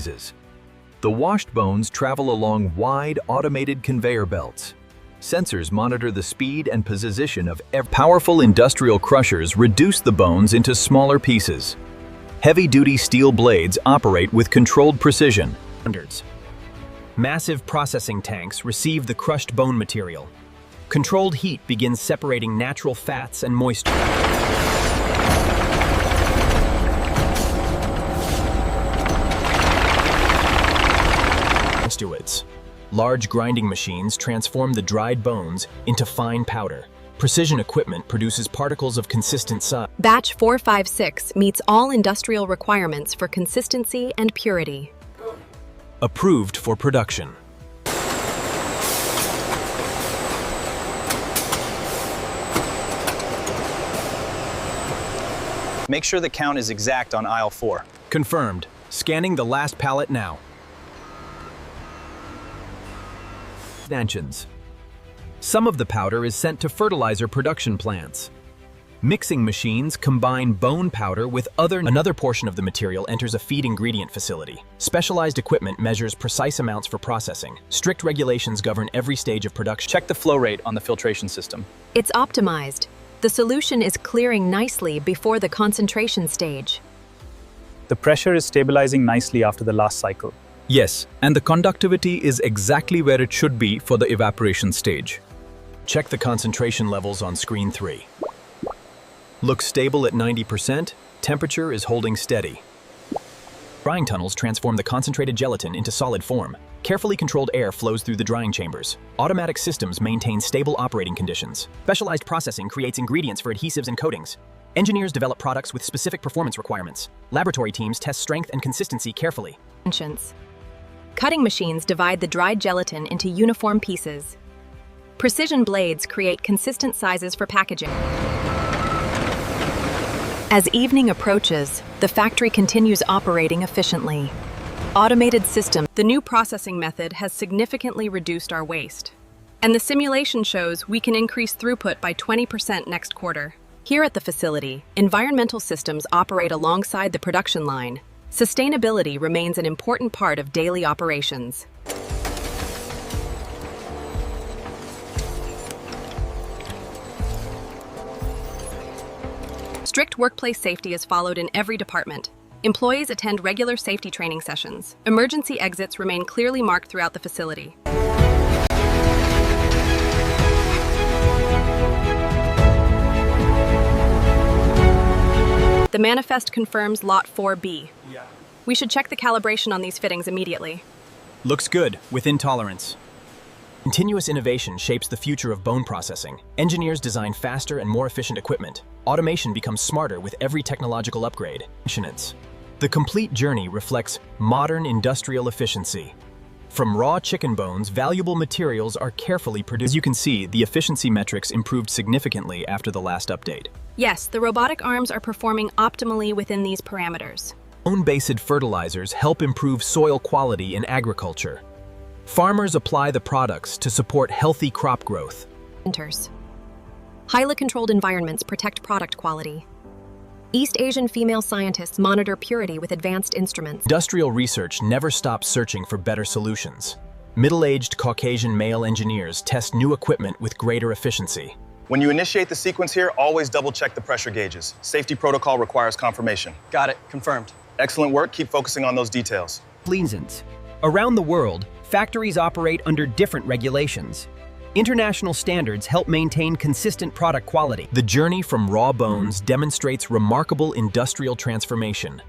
phases. The washed bones travel along wide, automated conveyor belts. Sensors monitor the speed and position of every. Powerful industrial crushers reduce the bones into smaller pieces. Heavy-duty steel blades operate with controlled precision. Massive processing tanks receive the crushed bone material. Controlled heat begins separating natural fats and moisture. Large grinding machines transform the dried bones into fine powder. Precision equipment produces particles of consistent size. Batch 456 meets all industrial requirements for consistency and purity. Approved for production. Make sure the count is exact on aisle 4. Confirmed. Scanning the last pallet now. Some of the powder is sent to fertilizer production plants. Mixing machines combine bone powder with another portion of the material enters a feed ingredient facility. Specialized equipment measures precise amounts for processing. Strict regulations govern every stage of production. Check the flow rate on the filtration system. It's optimized. The solution is clearing nicely before the concentration stage. The pressure is stabilizing nicely after the last cycle. Yes, and the conductivity is exactly where it should be for the evaporation stage. Check the concentration levels on screen 3. Looks stable at 90%, temperature is holding steady. Drying tunnels transform the concentrated gelatin into solid form. Carefully controlled air flows through the drying chambers. Automatic systems maintain stable operating conditions. Specialized processing creates ingredients for adhesives and coatings. Engineers develop products with specific performance requirements. Laboratory teams test strength and consistency carefully. Cutting machines divide the dried gelatin into uniform pieces. Precision blades create consistent sizes for packaging. As evening approaches, the factory continues operating efficiently. Automated system. The new processing method has significantly reduced our waste. And the simulation shows we can increase throughput by 20% next quarter. Here at the facility, environmental systems operate alongside the production line. Sustainability remains an important part of daily operations. Strict workplace safety is followed in every department. Employees attend regular safety training sessions. Emergency exits remain clearly marked throughout the facility. The manifest confirms Lot 4B. We should check the calibration on these fittings immediately. Looks good, within tolerance. Continuous innovation shapes the future of bone processing. Engineers design faster and more efficient equipment. Automation becomes smarter with every technological upgrade. The complete journey reflects modern industrial efficiency. From raw chicken bones, valuable materials are carefully produced. As you can see, the efficiency metrics improved significantly after the last update. Yes, the robotic arms are performing optimally within these parameters. Bone-based fertilizers help improve soil quality in agriculture. Farmers apply the products to support healthy crop growth. Highly controlled environments protect product quality. East Asian female scientists monitor purity with advanced instruments. Industrial research never stops searching for better solutions. Middle-aged Caucasian male engineers test new equipment with greater efficiency. When you initiate the sequence here, always double-check the pressure gauges. Safety protocol requires confirmation. Got it. Confirmed. Excellent work. Keep focusing on those details. Around the world, factories operate under different regulations. International standards help maintain consistent product quality. The journey from raw bones demonstrates remarkable industrial transformation.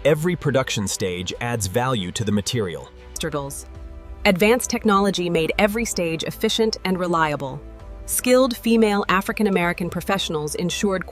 Every production stage adds value to the material. Advanced technology made every stage efficient and reliable. Skilled female African American professionals ensured